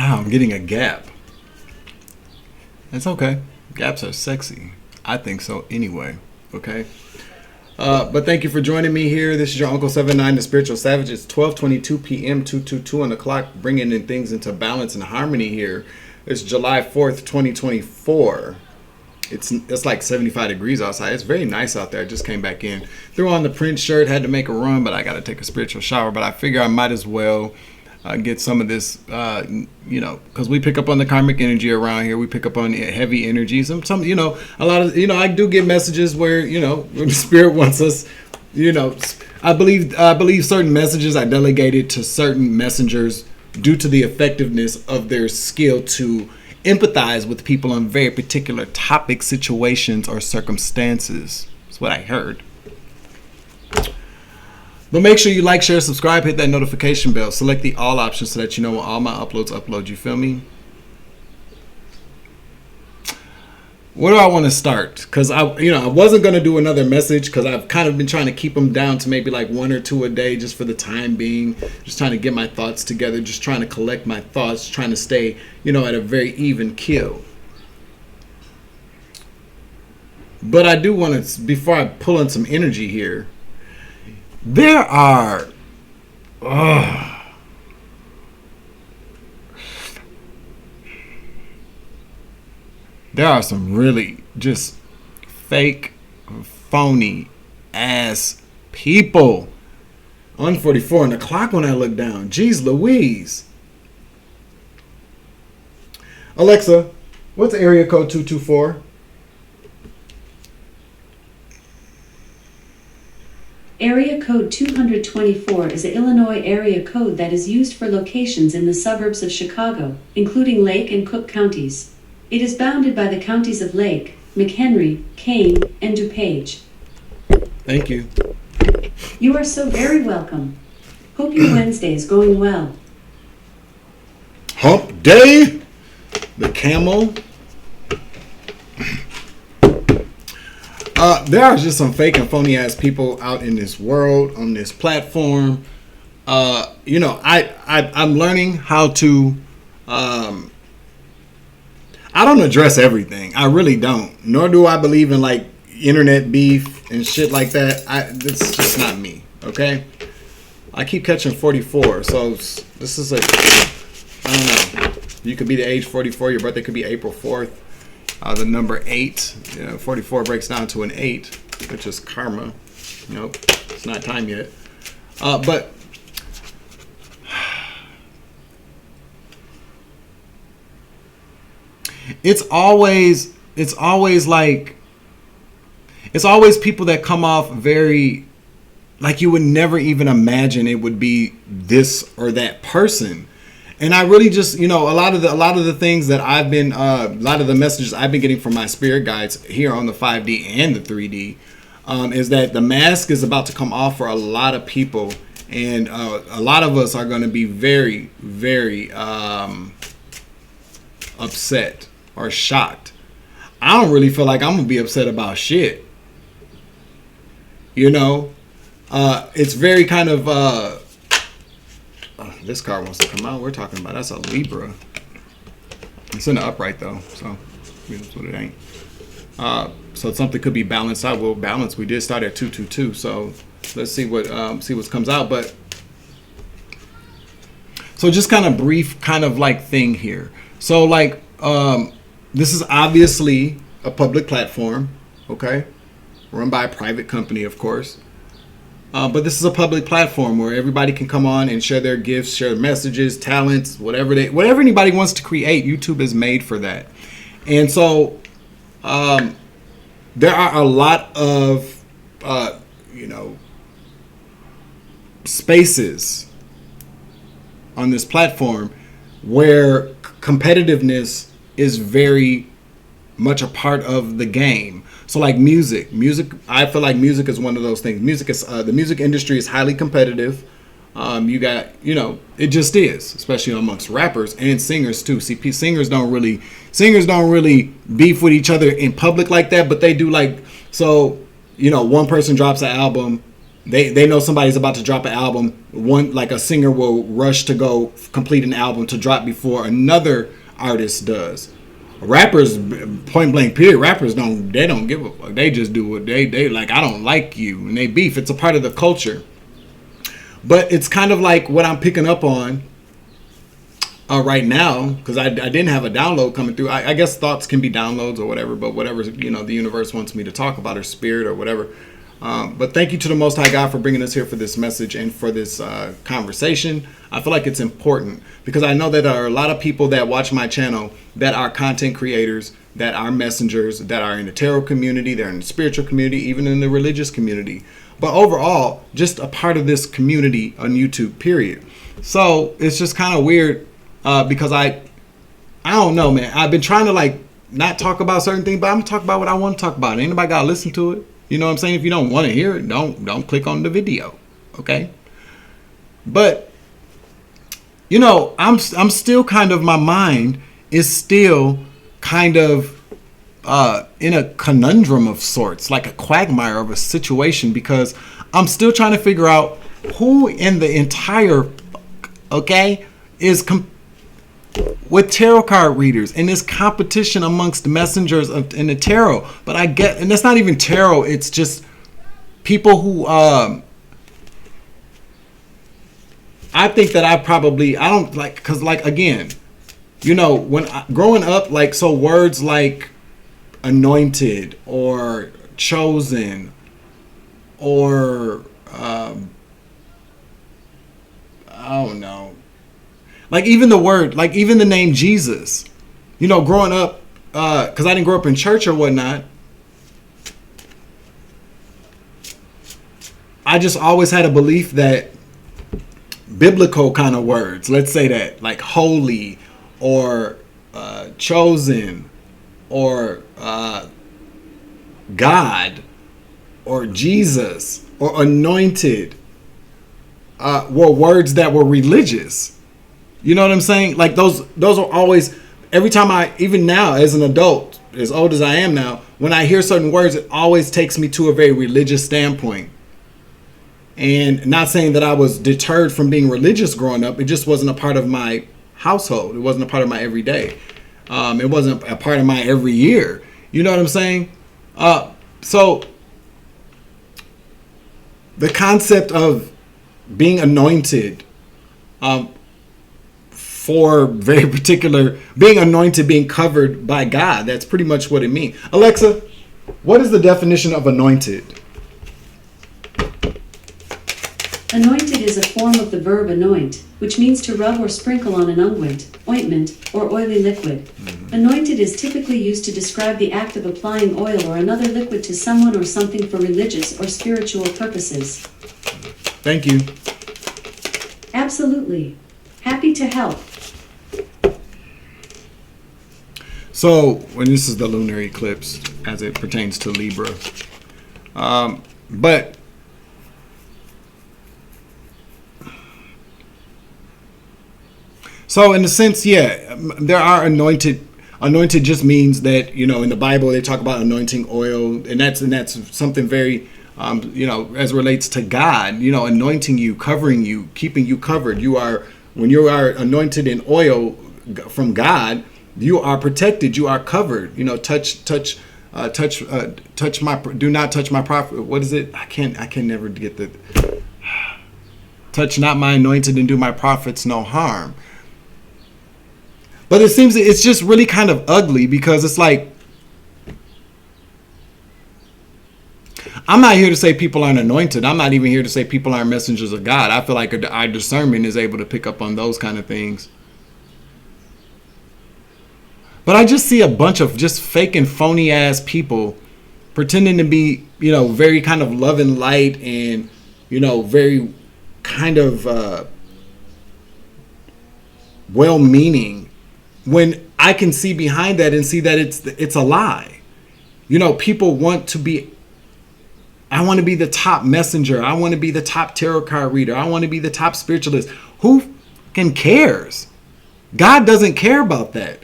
I'm getting a gap. It's okay. Gaps are sexy. I think so anyway. Okay. But thank you for joining me here. This is your Uncle 79, the Spiritual Savage. It's 12:22 p.m., 2:22 on the clock, bringing in things into balance and harmony here. It's July 4th, 2024. It's like 75 degrees outside. It's very nice out there. I just came back in. Threw on the print shirt, had to make a run, but I got to take a spiritual shower. But I figure I might as well get some of this, because we pick up on the karmic energy around here. We pick up on heavy energy. Some, a lot of, I do get messages where, where the spirit wants us, I believe certain messages are delegated to certain messengers due to the effectiveness of their skill to empathize with people on very particular topics, situations, or circumstances. That's what I heard. But make sure you like, share, subscribe, hit that notification bell, select the all option so that you know when all my upload, you feel me? Where do I want to start? Because I wasn't going to do another message because I've kind of been trying to keep them down to maybe like 1 or 2 a day just for the time being. Just trying to get my thoughts together, just trying to collect my thoughts, trying to stay, at a very even keel. But I do want to, before I pull in some energy here, there are some really just fake, phony ass people on 44 on the clock when I look down. Jeez Louise. Alexa, what's area code 224? Area code 224 is an Illinois area code that is used for locations in the suburbs of Chicago, including Lake and Cook counties. It is bounded by the counties of Lake, McHenry, Kane, and DuPage. Thank you. You are so very welcome. Hope your Wednesday is going well. Hump day, the camel. There are just some fake and phony ass people out in this world, on this platform. I'm learning how to. I don't address everything. I really don't. Nor do I believe in like internet beef and shit like that. It's just not me. Okay. I keep catching 44, so this is I don't know. You could be the age 44. Your birthday could be April 4th. The number 8, 44 breaks down to an 8, which is karma. Nope, it's not time yet. But it's always people that come off very like you would never even imagine it would be this or that person. And I really just, a lot of the things that I've been, a lot of the messages I've been getting from my spirit guides here on the 5D and the 3D, is that the mask is about to come off for a lot of people, and a lot of us are going to be very, very upset or shocked. I don't really feel like I'm gonna be upset about shit. It's very kind of. This card wants to come out. We're talking about that's a Libra. It's in the upright though, so that's what it ain't. So something could be balanced out. Well, balance. We did start at 222, so let's see what comes out. But so just kind of brief, kind of like thing here. So like this is obviously a public platform, okay, run by a private company, of course. But this is a public platform where everybody can come on and share their gifts, share messages, talents, whatever anybody wants to create. YouTube is made for that. And so there are a lot of, spaces on this platform where competitiveness is very much a part of the game. So like music, I feel like music is one of those things. Music is the music industry is highly competitive. You got, it just is, especially amongst rappers and singers too. See, singers don't really beef with each other in public like that, but they do like, so, one person drops an album, They know somebody's about to drop an album. One, like a singer will rush to go complete an album to drop before another artist does. Rappers, point blank period, rappers don't give a fuck. They just do what they like. I don't like you, and they beef. It's a part of the culture. But it's kind of like what I'm picking up on right now, because I didn't have a download coming through. I guess thoughts can be downloads or whatever, but whatever, you know, the universe wants me to talk about, or spirit or whatever. But thank you to the Most High God for bringing us here for this message and for this conversation. I feel like it's important because I know that there are a lot of people that watch my channel that are content creators, that are messengers, that are in the tarot community, they're in the spiritual community, even in the religious community. But overall, just a part of this community on YouTube, period. So it's just kind of weird because I don't know, man. I've been trying to like not talk about certain things, but I'm gonna talk about what I want to talk about. Ain't nobody gotta listen to it. You know what I'm saying? If you don't want to hear it, don't click on the video. Okay? But you know, I'm still kind of, my mind is still kind of in a conundrum of sorts, like a quagmire of a situation, because I'm still trying to figure out who in the entire is with tarot card readers and this competition amongst messengers in the tarot. But I get, and that's not even tarot, it's just people who I think that I don't like, because like, again, you know, when growing up, like, so words like anointed or chosen or I don't know, like even the word, like even the name Jesus, you know, growing up, because I didn't grow up in church or whatnot, I just always had a belief that biblical kind of words, let's say that, like holy or chosen or God or Jesus or anointed were words that were religious. You know what I'm saying? Like those are always, every time even now as an adult, as old as I am now, when I hear certain words, it always takes me to a very religious standpoint. And not saying that I was deterred from being religious growing up. It just wasn't a part of my household. It wasn't a part of my everyday. It wasn't a part of my every year. You know what I'm saying? So the concept of being anointed, for very particular, being anointed, being covered by God, that's pretty much what it means. Alexa, what is the definition of anointed? Anointed is a form of the verb anoint, which means to rub or sprinkle on an unguent, ointment, or oily liquid. Anointed is typically used to describe the act of applying oil or another liquid to someone or something for religious or spiritual purposes. Thank you. Absolutely. Happy to help. So, when this is the lunar eclipse as it pertains to Libra. But so in a sense, yeah, there are anointed. Anointed just means that, you know, in the Bible they talk about anointing oil, and that's something very, you know, as relates to God, you know, anointing you, covering you, keeping you covered. You are, when you are anointed in oil from God, you are protected. You are covered. You know, do not touch my prophet. What is it? I can never get the touch not my anointed and do my prophets no harm. But it seems it's just really kind of ugly, because it's like, I'm not here to say people aren't anointed. I'm not even here to say people aren't messengers of God. I feel like our discernment is able to pick up on those kind of things. But I just see a bunch of just fake and phony ass people pretending to be, you know, very kind of love and light and, you know, very kind of well-meaning, when I can see behind that and see that it's a lie. You know, people want to be, I want to be the top messenger. I want to be the top tarot card reader. I want to be the top spiritualist. Who fucking cares? God doesn't care about that.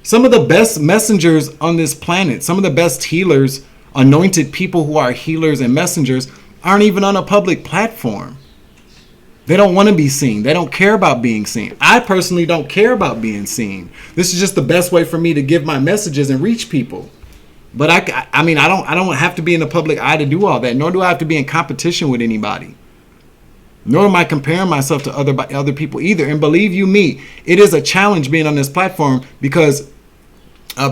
Some of the best messengers on this planet, some of the best healers, anointed people who are healers and messengers, aren't even on a public platform. They don't want to be seen. They don't care about being seen. I personally don't care about being seen. This is just the best way for me to give my messages and reach people. But I mean, I don't have to be in the public eye to do all that, nor do I have to be in competition with anybody. Nor am I comparing myself to other people either. And believe you me, it is a challenge being on this platform, because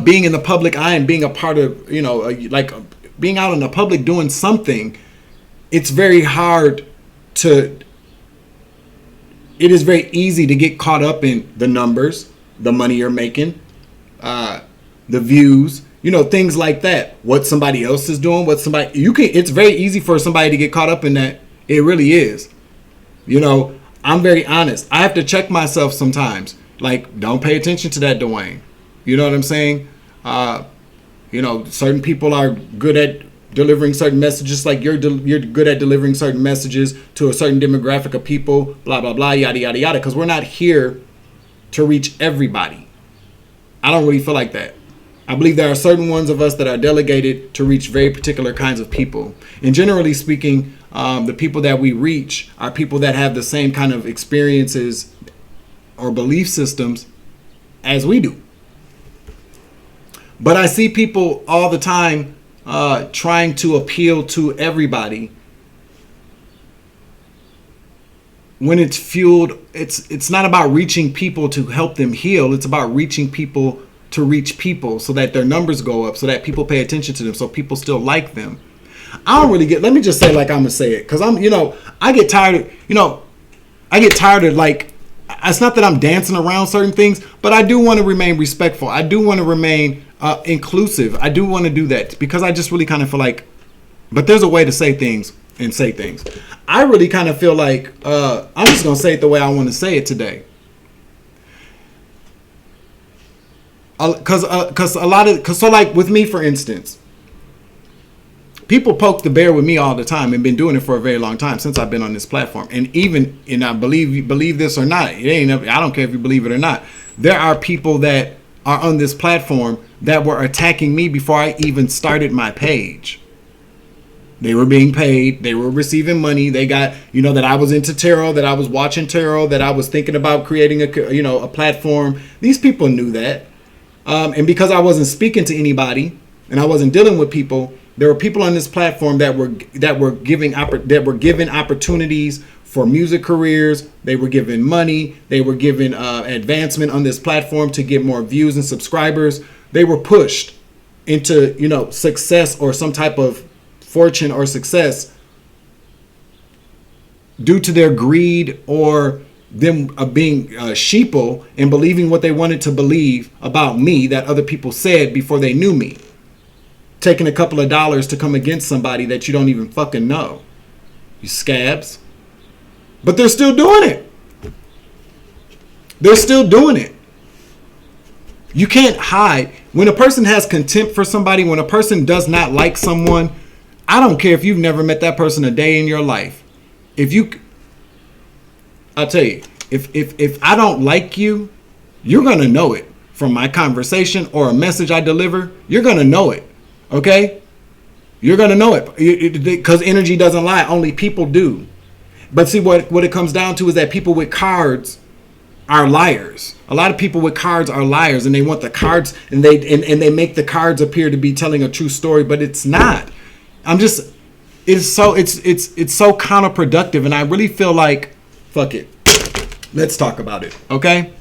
being in the public eye and being a part of, like being out in the public doing something, it's very hard to, it is very easy to get caught up in the numbers, the money you're making, the views, things like that. What somebody else is doing, it's very easy for somebody to get caught up in that. It really is. I'm very honest. I have to check myself sometimes. Like, don't pay attention to that, Dwayne. You know what I'm saying? Certain people are good at delivering certain messages, like you're good at delivering certain messages to a certain demographic of people, blah, blah, blah, yada, yada, yada, because we're not here to reach everybody. I don't really feel like that. I believe there are certain ones of us that are delegated to reach very particular kinds of people. And generally speaking, the people that we reach are people that have the same kind of experiences or belief systems as we do. But I see people all the time trying to appeal to everybody when it's fueled. It's not about reaching people to help them heal. It's about reaching people to reach people so that their numbers go up, so that people pay attention to them, so people still like them. I don't really let me just say, like, I'm gonna say it, because I get tired of, like, it's not that I'm dancing around certain things, but I do want to remain respectful. I do want to remain inclusive. I do want to do that, because I just really kind of feel like, but there's a way to say things and say things. I really kind of feel like I'm just gonna say it the way I want to say it today. Because like with me, for instance, people poke the bear with me all the time, and been doing it for a very long time, since I've been on this platform. And I believe this or not, I don't care if you believe it or not. There are people that are on this platform that were attacking me before I even started my page. They were being paid. They were receiving money. They got, that I was into tarot, that I was watching tarot, that I was thinking about creating a platform. These people knew that. And because I wasn't speaking to anybody and I wasn't dealing with people, there were people on this platform that were given opportunities for music careers. They were given money. They were given advancement on this platform to get more views and subscribers. They were pushed into, success or some type of fortune or success due to their greed or them being sheeple and believing what they wanted to believe about me that other people said before they knew me. Taking a couple of dollars to come against somebody that you don't even fucking know. You scabs. But they're still doing it. They're still doing it. You can't hide. When a person has contempt for somebody, when a person does not like someone, I don't care if you've never met that person a day in your life. I'll tell you, if I don't like you, you're going to know it from my conversation or a message I deliver. You're going to know it. Okay? You're going to know it because energy doesn't lie. Only people do. But see, what it comes down to is that people with cards are liars. A lot of people with cards are liars, and they want the cards, and they make the cards appear to be telling a true story, but it's not. It's so counterproductive, and I really feel like, fuck it. Let's talk about it, okay?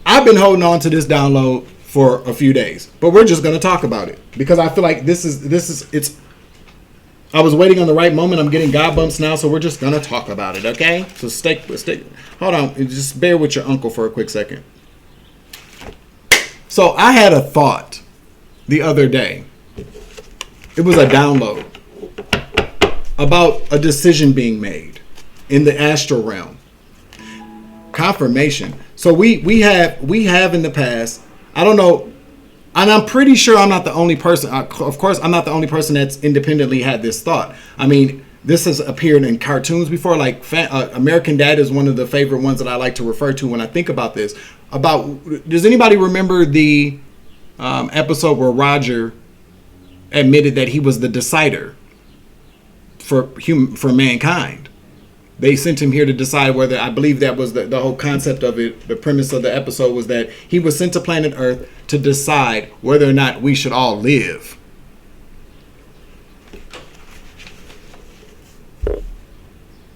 I've been holding on to this download for a few days, but we're just gonna talk about it because I feel like it's. I was waiting on the right moment. I'm getting God bumps now, so we're just gonna talk about it, okay? So stick. Hold on, just bear with your uncle for a quick second. So I had a thought the other day. It was a download about a decision being made in the astral realm. Confirmation. So we have in the past. I don't know, and I'm pretty sure I'm not the only person. Of course, I'm not the only person that's independently had this thought. I mean, this has appeared in cartoons before. Like American Dad is one of the favorite ones that I like to refer to when I think about this. Does anybody remember the episode where Roger admitted that he was the decider for mankind. They sent him here to decide whether, I believe that was the whole concept of it. The premise of the episode was that he was sent to planet Earth to decide whether or not we should all live.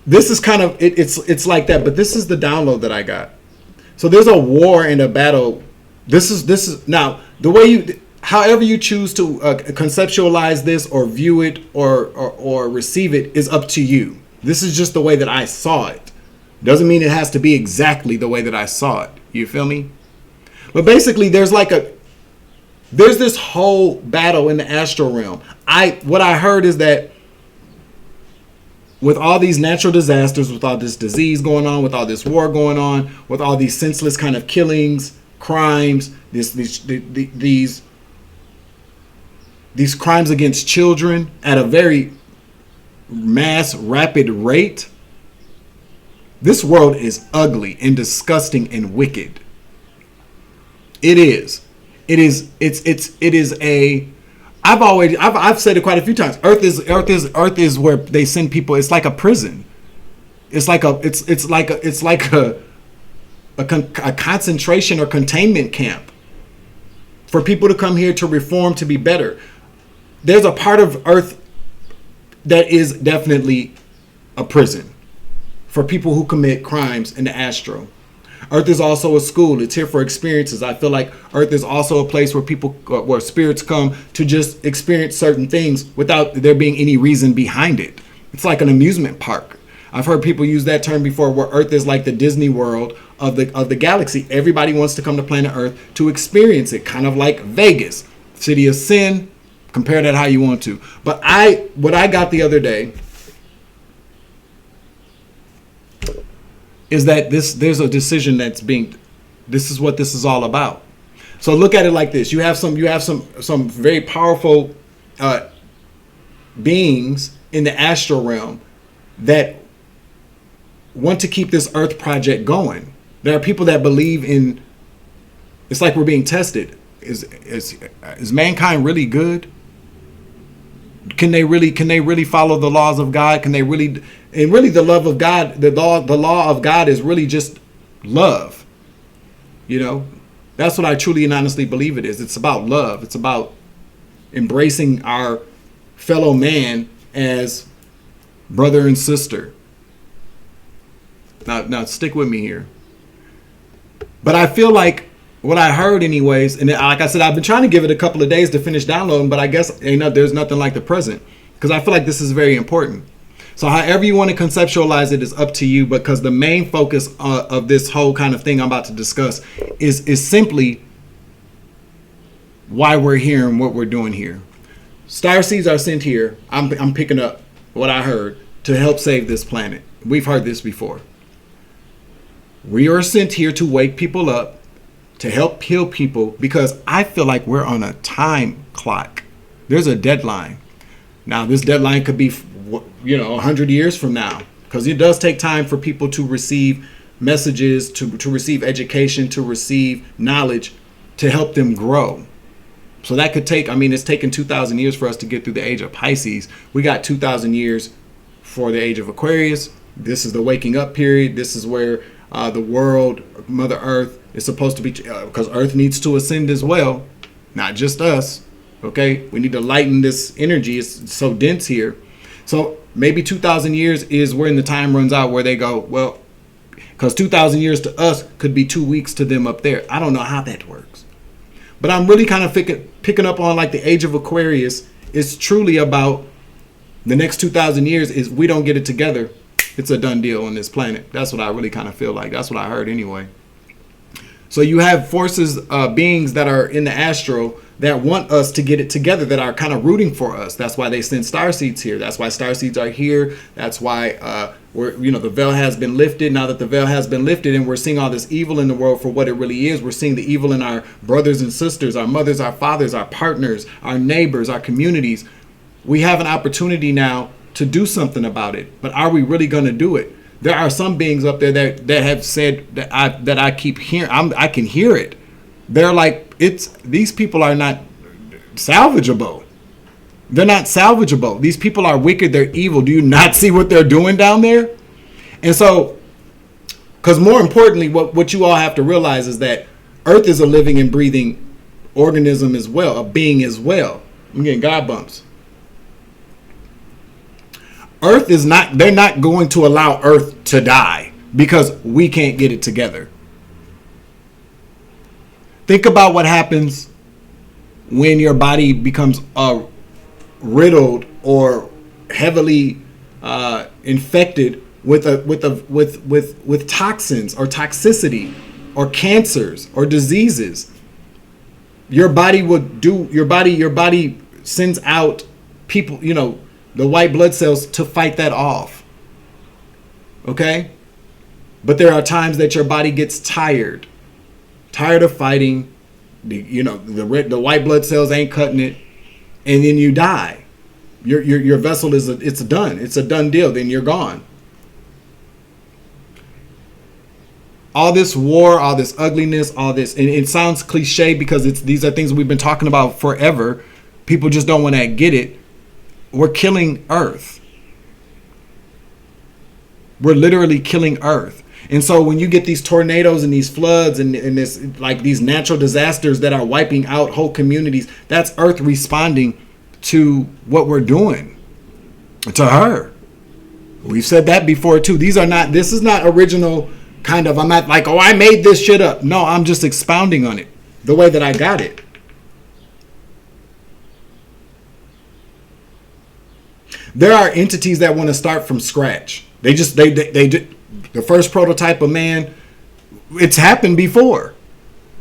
This is kind of, it's like that, but this is the download that I got. So there's a war and a battle. This is now the way you, however you choose to conceptualize this or view it or receive it is up to you. This is just the way that I saw it. Doesn't mean it has to be exactly the way that I saw it. You feel me? But basically, there's this whole battle in the astral realm. What I heard is that with all these natural disasters, with all this disease going on, with all this war going on, with all these senseless kind of killings, crimes, these crimes against children at a very rapid rate, this world is ugly and disgusting and wicked. It is a, I've said it quite a few times. Earth is where they send people. It's like a prison. It's like a concentration or containment camp for people to come here to reform, to be better. There's a part of Earth that is definitely a prison for people who commit crimes in the astral. Earth is also a school. It's here for experiences. I feel like Earth is also a place where where spirits come to just experience certain things without there being any reason behind it. It's like an amusement park. I've heard people use that term before, where Earth is like the Disney World of the galaxy. Everybody wants to come to planet Earth to experience it, kind of like Vegas, city of sin. Compare that how you want to. But what I got the other day is that there's a decision this is what this is all about. So look at it like this. You have some very powerful beings in the astral realm that want to keep this Earth project going. There are people that believe in, it's like we're being tested. Is mankind really good? Can they really follow the laws of God? Can they really, and really the love of God, the law of God is really just love. You know, that's what I truly and honestly believe it is. It's about love. It's about embracing our fellow man as brother and sister. Now stick with me here. But I feel like what I heard anyways, and like I said, I've been trying to give it a couple of days to finish downloading, but I guess there's nothing like the present, because I feel like this is very important. So however you want to conceptualize it is up to you, because the main focus of this whole kind of thing I'm about to discuss is simply why we're here and what we're doing here. Star seeds are sent here. I'm picking up what I heard to help save this planet. We've heard this before. We are sent here to wake people up, to help heal people, because I feel like we're on a time clock. There's a deadline. Now, this deadline could be, 100 years from now, because it does take time for people to receive messages, to receive education, to receive knowledge, to help them grow. So that could take, it's taken 2,000 years for us to get through the age of Pisces. We got 2,000 years for the age of Aquarius. This is the waking up period. This is where the world, Mother Earth, is supposed to be, because Earth needs to ascend as well, not just us. Okay, we need to lighten this energy. It's so dense here. So maybe 2,000 years is when the time runs out, where they go, well, because 2,000 years to us could be 2 weeks to them up there. I don't know how that works, but I'm really kind of picking up on like the age of Aquarius. It's truly about the next 2,000 years. Is we don't get it together, it's a done deal on this planet. That's what I really kind of feel like. That's what I heard anyway. So you have forces, beings that are in the astral that want us to get it together, that are kind of rooting for us. That's why they send starseeds here. That's why starseeds are here. That's why the veil has been lifted. Now that the veil has been lifted and we're seeing all this evil in the world for what it really is, we're seeing the evil in our brothers and sisters, our mothers, our fathers, our partners, our neighbors, our communities. We have an opportunity now to do something about it. But are we really going to do it? There are some beings up there that have said that I keep hearing. I can hear it. They're like, these people are not salvageable. They're not salvageable. These people are wicked. They're evil. Do you not see what they're doing down there? And so, because more importantly, what you all have to realize is that Earth is a living and breathing organism as well, a being as well. I'm getting God bumps. Earth is not, they're not going to allow Earth to die because we can't get it together. Think about what happens when your body becomes riddled or heavily infected with toxins or toxicity or cancers or diseases. Your body sends out people, the white blood cells to fight that off. Okay? But there are times that your body gets tired of fighting. The white blood cells ain't cutting it, and then you die. Your vessel it's done. It's a done deal. Then you're gone. All this war, all this ugliness, all this, and it sounds cliche because these are things we've been talking about forever. People just don't want to get it. We're killing Earth. We're literally killing Earth. And so when you get these tornadoes and these floods and this, like these natural disasters that are wiping out whole communities, that's Earth responding to what we're doing to her. We've said that before too. This is not original kind of, I'm not like, oh, I made this shit up. No, I'm just expounding on it the way that I got it. There are entities that want to start from scratch. They the first prototype of man, it's happened before.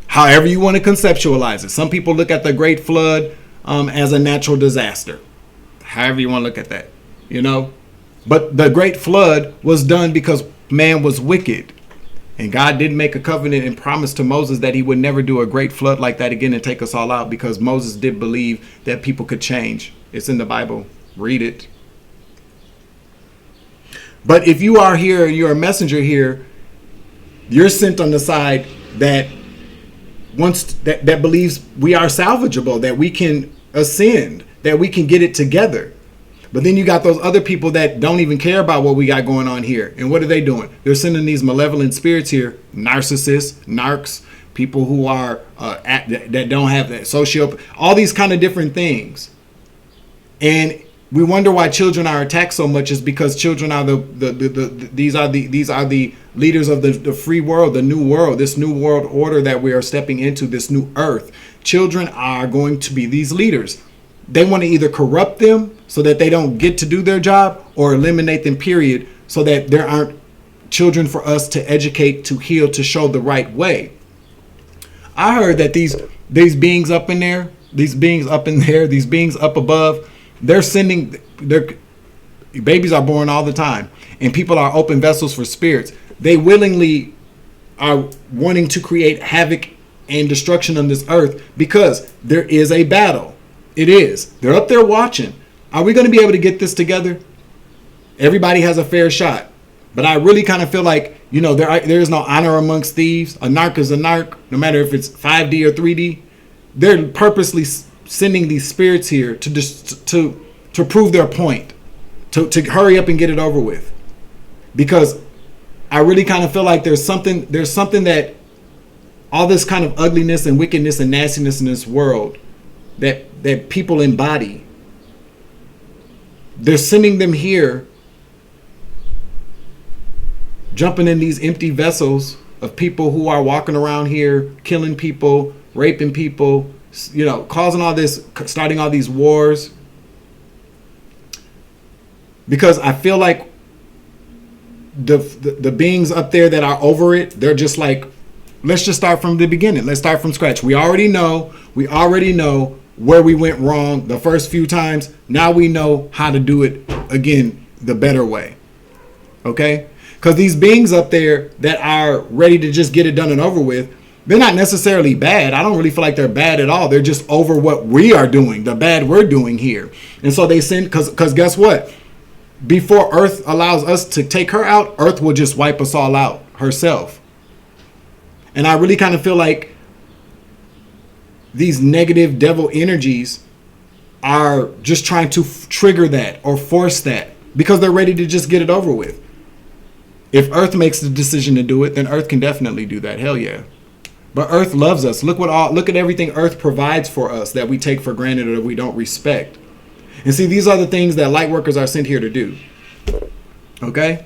However you want to conceptualize it. Some people look at the Great Flood as a natural disaster. However you want to look at that, But the Great Flood was done because man was wicked. And God didn't make a covenant and promise to Moses that he would never do a great flood like that again and take us all out, because Moses did believe that people could change. It's in the Bible. Read it. But if you are here, you're a messenger here, you're sent on the side that that believes we are salvageable, that we can ascend, that we can get it together. But then you got those other people that don't even care about what we got going on here. And what are they doing? They're sending these malevolent spirits here, narcissists, narcs, people who are that don't have that socio, all these kind of different things. And we wonder why children are attacked so much is because children are these are the leaders of the free world, the new world, this new world order that we are stepping into, this new earth. Children are going to be these leaders. They want to either corrupt them so that they don't get to do their job, or eliminate them, period, so that there aren't children for us to educate, to heal, to show the right way. I heard that these beings up in there, these beings up above, they're sending, their babies are born all the time, and people are open vessels for spirits. They willingly are wanting to create havoc and destruction on this earth because there is a battle. It is. They're up there watching. Are we going to be able to get this together? Everybody has a fair shot. But I really kind of feel like, there is no honor amongst thieves. A narc is a narc, no matter if it's 5D or 3D. They're purposely sending these spirits here to prove their point, to hurry up and get it over with. Because I really kind of feel like there's something that all this kind of ugliness and wickedness and nastiness in this world that people embody, they're sending them here, jumping in these empty vessels of people who are walking around here, killing people, raping people, causing all this, starting all these wars. Because I feel like the beings up there that are over it, they're just like, let's just start from the beginning. Let's start from scratch. We already know where we went wrong the first few times. Now we know how to do it again the better way. Okay? Because these beings up there that are ready to just get it done and over with, they're not necessarily bad. I don't really feel like they're bad at all. They're just over what we are doing, the bad we're doing here. And so they send, because guess what? Before Earth allows us to take her out, Earth will just wipe us all out herself. And I really kind of feel like these negative devil energies are just trying to trigger that or force that because they're ready to just get it over with. If Earth makes the decision to do it, then Earth can definitely do that. Hell yeah. But Earth loves us. Look at everything Earth provides for us that we take for granted or that we don't respect. And see, these are the things that light workers are sent here to do. Okay?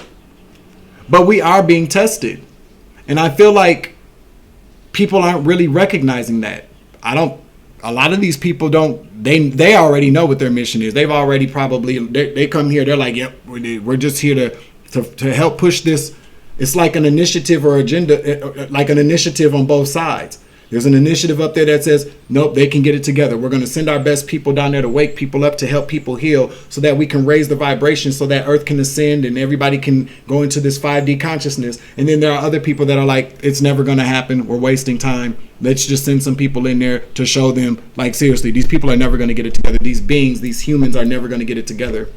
But we are being tested. And I feel like people aren't really recognizing that. A lot of these people don't, they already know what their mission is. They've already they come here, they're like, yep, we're just here to help push this. It's like an initiative or agenda, like an initiative on both sides. There's an initiative up there that says, nope, they can get it together. We're going to send our best people down there to wake people up, to help people heal so that we can raise the vibration so that Earth can ascend and everybody can go into this 5D consciousness. And then there are other people that are like, it's never going to happen. We're wasting time. Let's just send some people in there to show them, like, seriously, these people are never going to get it together. These beings, these humans are never going to get it together.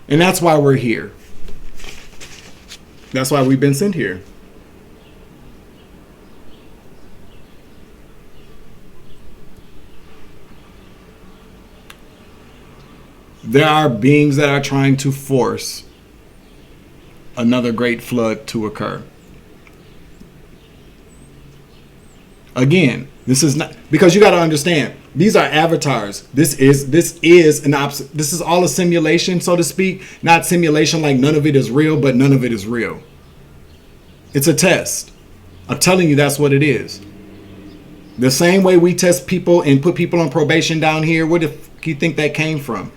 And that's why we're here. That's why we've been sent here. There are beings that are trying to force another great flood to occur. Again, this is not, because you got to understand, these are avatars. This is all a simulation, so to speak. Not simulation like none of it is real, but none of it is real. It's a test. I'm telling you, that's what it is. The same way we test people and put people on probation down here, where do you think that came from?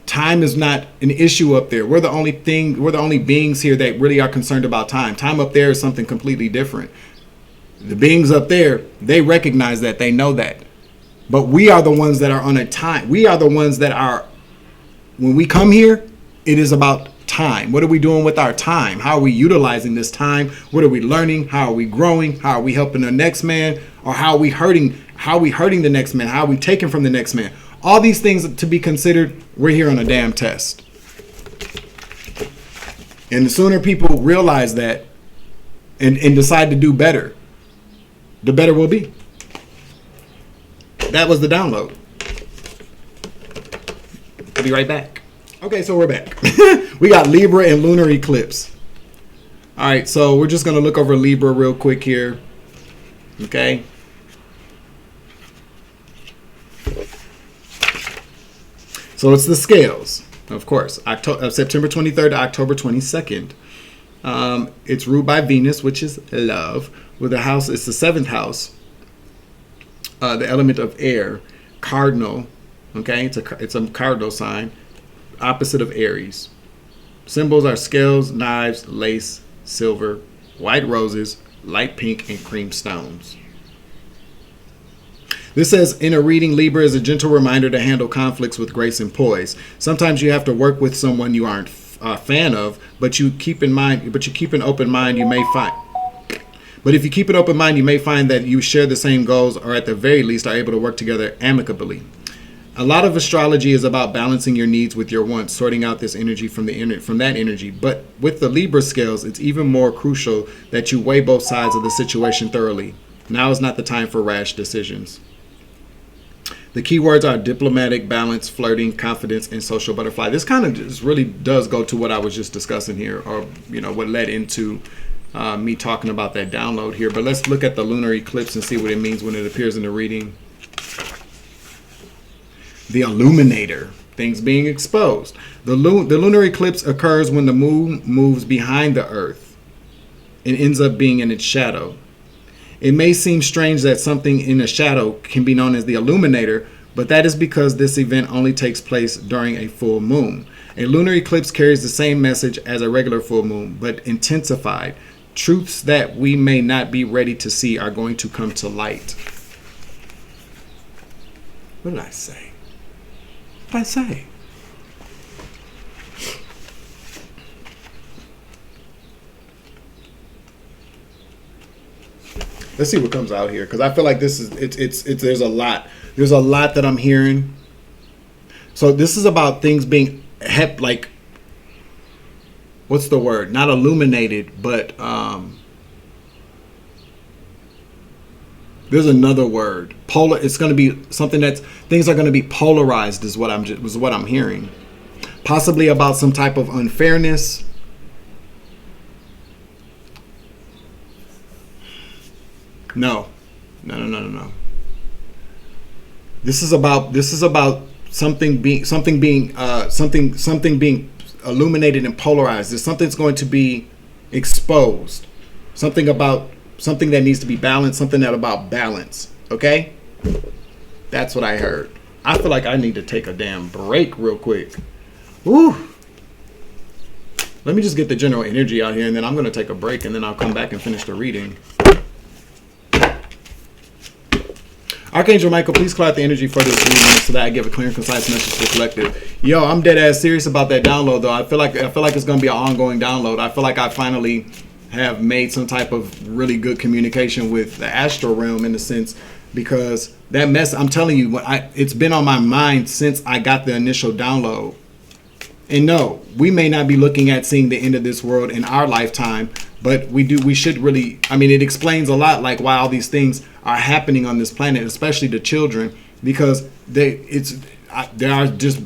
Time is not an issue up there. We're the only beings here that really are concerned about time. Time up there is something completely different. The beings up there, they recognize that, they know that. But we are the ones that are on a time. We are the ones that are, when we come here, it is about time. What are we doing with our time? How are we utilizing this time? What are we learning? How are we growing? How are we helping the next man? Or how are we hurting the next man? How are we taking from the next man? All these things to be considered, we're here on a damn test. And the sooner people realize that and decide to do better, the better we'll be. That was the download. I'll be right back. Okay, so we're back. We got Libra and lunar eclipse. All right, so we're just going to look over Libra real quick here. Okay. So it's the scales, of course, September 23rd to October 22nd. It's ruled by Venus, which is love. With the house, it's the 7th house. The element of air, cardinal. Okay, it's a cardinal sign, opposite of Aries. Symbols are scales, knives, lace, silver, white roses, light pink, and cream stones. This says, in a reading, Libra is a gentle reminder to handle conflicts with grace and poise. Sometimes you have to work with someone you aren't a fan of, but you keep an open mind, you may find. But if you keep an open mind, you may find that you share the same goals, or at the very least are able to work together amicably. A lot of astrology is about balancing your needs with your wants, sorting out this energy from that energy. But with the Libra scales, it's even more crucial that you weigh both sides of the situation thoroughly. Now is not the time for rash decisions. The keywords are diplomatic, balance, flirting, confidence, and social butterfly. This kind of just really does go to what I was just discussing here, or what led into me talking about that download here. But let's look at the lunar eclipse and see what it means when it appears in the reading. The illuminator, things being exposed. The lunar eclipse occurs when the moon moves behind the earth and ends up being in its shadow. It may seem strange that something in a shadow can be known as the illuminator, but that is because this event only takes place during a full moon. A lunar eclipse carries the same message as a regular full moon, but intensified. Truths that we may not be ready to see are going to come to light. What did I say? What did I say? Let's see what comes out here, because I feel like this is it's there's a lot that I'm hearing. So this is about things being like, what's the word? Not illuminated, but There's another word. Polar. It's going to be something that's things are going to be polarized. Is what I'm hearing. Possibly about some type of unfairness. No. This is about something being illuminated and polarized. There's something that's going to be exposed. Something that needs to be balanced. Something that about balance. Okay, that's what I heard. I feel like I need to take a damn break real quick. Woo. Let me just get the general energy out here, and then I'm going to take a break, and then I'll come back and finish the reading. Archangel Michael, please clear out the energy for this reading so that I give a clear and concise message to the collective. Yo, I'm dead ass serious about that download though. I feel like it's gonna be an ongoing download. I feel like I finally have made some type of really good communication with the astral realm in a sense, because that mess, I'm telling you, it's been on my mind since I got the initial download. And no, we may not be looking at seeing the end of this world in our lifetime, but we should really, I mean, it explains a lot like why all these things are happening on this planet, especially the children, because there are just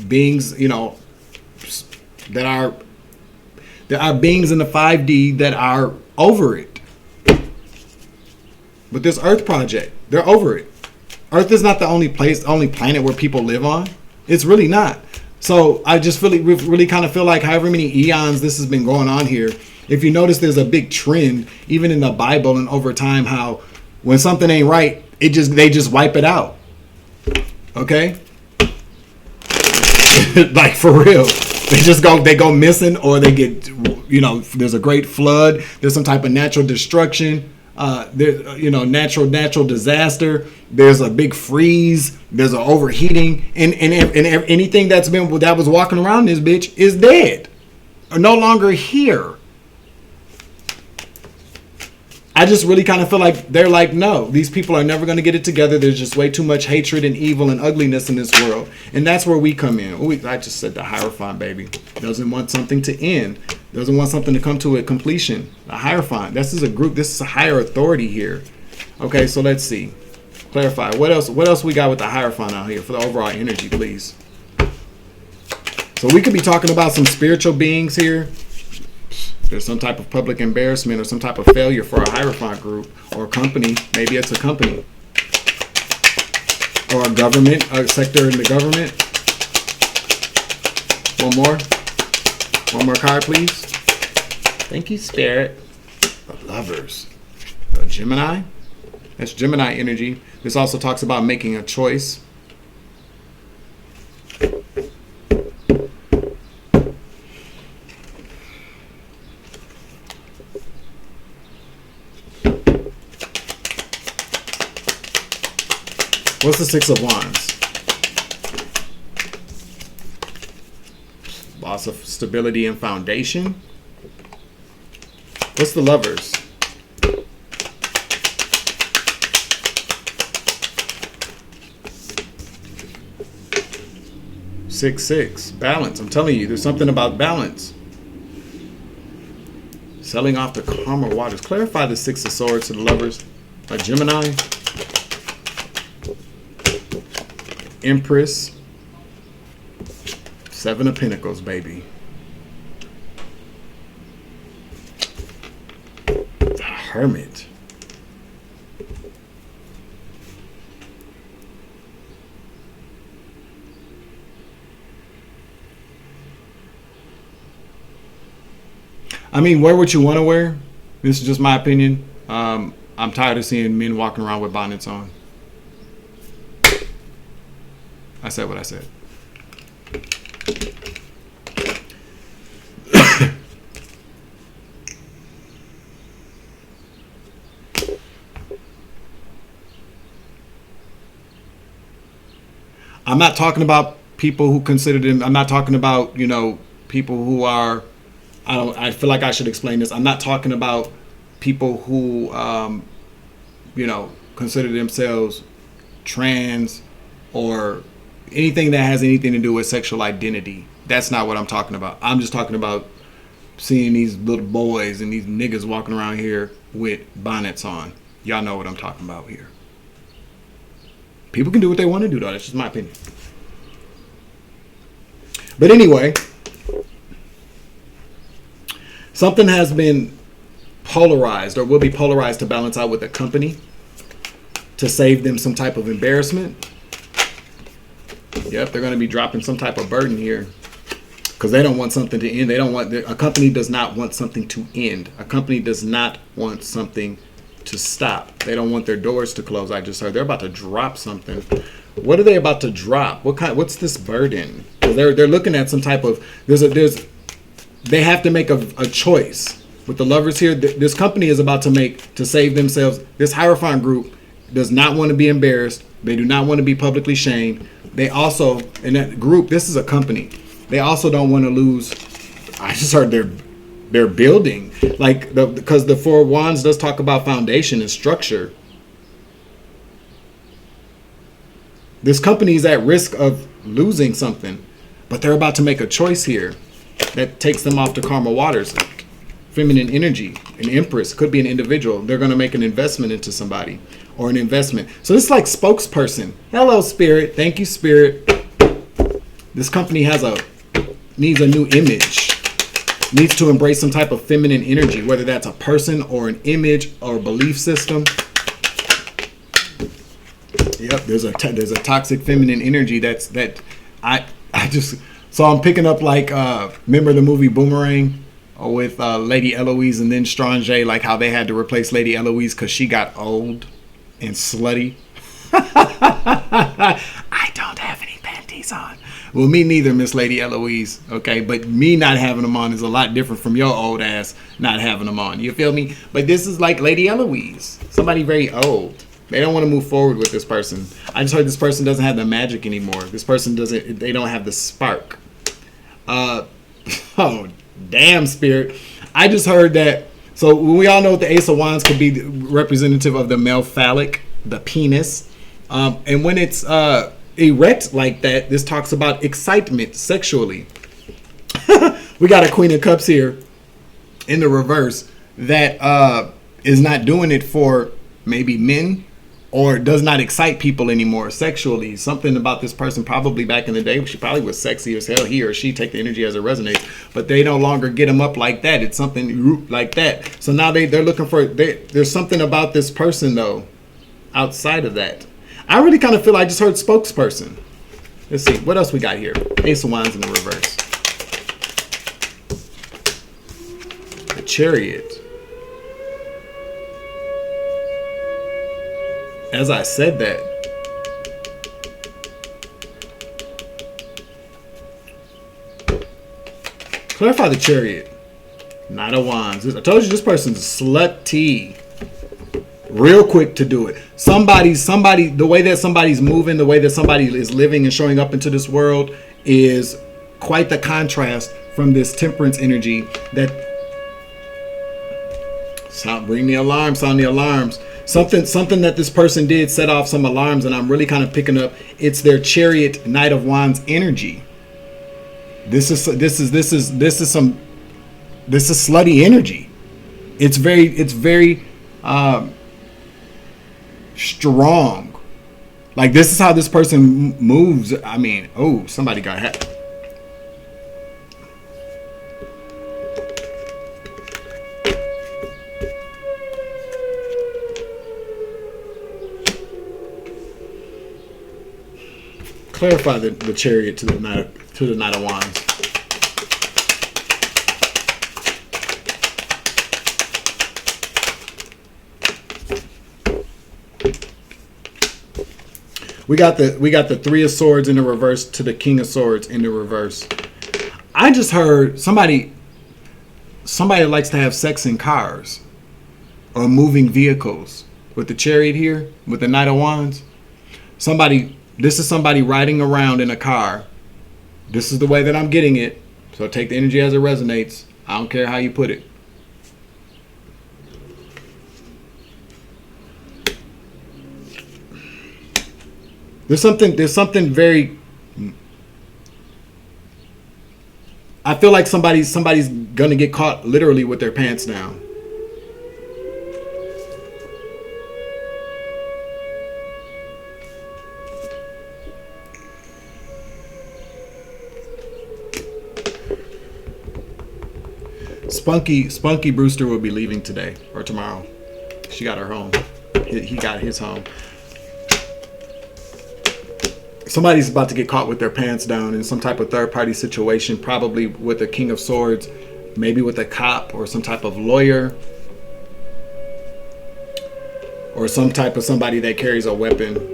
beings, you know, there are beings in the 5D that are over it. But this Earth project, they're over it. Earth is not the only planet where people live on. It's really not. So I just really kind of feel like however many eons this has been going on here, if you notice there's a big trend, even in the Bible and over time, how when something ain't right, they just wipe it out. Okay? Like for real. They go missing, or they get, you know, there's a great flood, there's some type of natural destruction, natural disaster, there's a big freeze, there's an overheating, and anything that was walking around this bitch is dead. Or no longer here. I just really kind of feel like they're like, no, these people are never going to get it together. There's just way too much hatred and evil and ugliness in this world. And that's where we come in. I just said the Hierophant, baby. Doesn't want something to end. Doesn't want something to come to a completion. The Hierophant. This is a group. This is a higher authority here. Okay, so let's see. Clarify. What else we got with the Hierophant out here for the overall energy, please? So we could be talking about some spiritual beings here. There's some type of public embarrassment or some type of failure for a Hierophant group or a company. Maybe it's a company or a government, a sector in the government. One more card, please. Thank you, Spirit. The Lovers. A Gemini. That's Gemini energy. This also talks about making a choice. What's the Six of Wands? Loss of stability and foundation. What's the Lovers? Six. Balance. I'm telling you, there's something about balance. Selling off the calmer waters. Clarify the Six of Swords to the Lovers. A Gemini. Empress. Seven of Pentacles, baby. The Hermit. I mean, wear what you want to wear. This is just my opinion. I'm tired of seeing men walking around with bonnets on. I said what I said. I'm not talking about people who consider them. I'm not talking about, people who are. I feel like I should explain this. I'm not talking about people who, consider themselves trans or anything that has anything to do with sexual identity. That's not what I'm talking about. I'm just talking about seeing these little boys and these niggas walking around here with bonnets on. Y'all know what I'm talking about here. People can do what they want to do, though. That's just my opinion. But anyway, something has been polarized or will be polarized to balance out with a company to save them some type of embarrassment. Yep, they're going to be dropping some type of burden here because they don't want something to end. They don't want, a company does not want something to end. A company does not want something to stop. They don't want their doors to close. I just heard they're about to drop something. What are they about to drop? What's this burden? They're looking at some type of, they have to make a choice. With the lovers here, this company is about to save themselves. This Hierophant group does not want to be embarrassed. They do not want to be publicly shamed. They also, in that group, this is a company. They also don't want to lose. I just heard they're building, like because the Four of Wands does talk about foundation and structure. This company is at risk of losing something, but they're about to make a choice here that takes them off the karma waters. Feminine energy, an empress, could be an individual. They're going to make an investment into somebody or an investment. So it's like spokesperson. Hello, Spirit. Thank you, Spirit. This company needs a new image, needs to embrace some type of feminine energy, whether that's a person or an image or a belief system. Yep, there's a toxic feminine energy so I'm picking up like remember the movie Boomerang with Lady Eloise and then Strange, like how they had to replace Lady Eloise because she got old and slutty. I don't have any panties on. Well, me neither, Miss Lady Eloise. Okay, but me not having them on is a lot different from your old ass not having them on. You feel me? But this is like Lady Eloise, somebody very old. They don't want to move forward with this person. I just heard this person doesn't have the magic anymore. This person they don't have the spark. Oh, damn, Spirit. I just heard that. So we all know what the Ace of Wands could be representative of the male phallic, the penis. And when it's erect like that, this talks about excitement sexually. We got a Queen of Cups here in the reverse that is not doing it for maybe men or does not excite people anymore sexually. Something about this person probably back in the day, she probably was sexy as hell. He or she take the energy as it resonates, but they no longer get them up like that. It's something like that. So now they're looking for, there's something about this person though, outside of that. I really kind of feel I just heard spokesperson. Let's see, what else we got here? Ace of Wands in the reverse. The Chariot. As I said that, clarify the Chariot. Knight of Wands. I told you this person's slutty. Real quick to do it. Somebody, the way that somebody's moving, the way that somebody is living and showing up into this world is quite the contrast from this Temperance energy that sound the alarms. Something that this person did set off some alarms, and I'm really kind of picking up. It's their Chariot, Knight of Wands energy. This is slutty energy. It's very strong. Like this is how this person moves. I mean, oh, somebody got hacked. Clarify the Chariot to the Knight of Wands. We got the Three of Swords in the reverse to the King of Swords in the reverse. I just heard somebody likes to have sex in cars or moving vehicles. With the Chariot here, with the Knight of Wands, this is somebody riding around in a car. This is the way that I'm getting it. So take the energy as it resonates. I don't care how you put it. There's something very, I feel like somebody's gonna get caught literally with their pants down. Spunky Brewster will be leaving today or tomorrow. She got her home. He got his home. Somebody's about to get caught with their pants down in some type of third-party situation, probably with the King of Swords, maybe with a cop or some type of lawyer, or some type of somebody that carries a weapon.